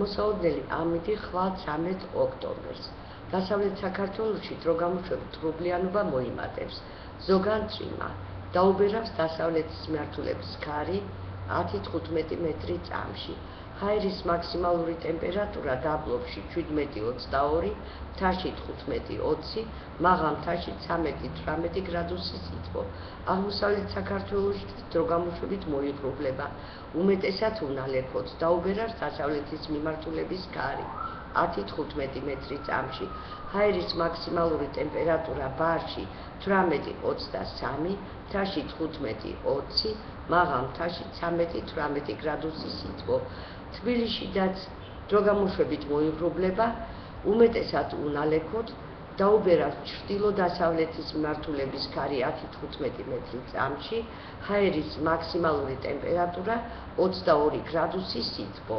მოსაოდნელი ამინდი ხვალ 13 ოქტომბერს. დასავლეთ საქართველოში დროგამოშვებით ღრუბლიანობა მოიმატებს. ზოგან წვიმა. დაუბერავს დასავლეთის მიმართულების ქარი 10-15 მეტრი წამში. ჰაერის მაქსიმალური ტემპერატურა დაბლობში 17-22, მთაში 15-20, მაღალ მთაში 13-18 გრადუსი სითბო. აღმოსავლეთ საქართველოში დროგამოშვებით მოიღრუბლება. უმეტესად უნალექოთ. დაუბერავს დასავლეთის მიმართულების ქარი 10-15 მეტრი წამში. ჰაერის მაქსიმალური ტემპერატურა ბარში 18-23, მთაში 15-20, მაღალ მთაში 13-18 გრადუსი სითბო. თბილისშიდაც დროგამოშვებით მოიღრუბლება, უმეტესად უნალექოთ. დაუბერავს ჩრდილო-დასავლეთის მიმართულების ქარი 10-15 მეტრი წამში. ჰაერის მაქსიმალური ტემპერატურა 22 გრადუსი სითბო.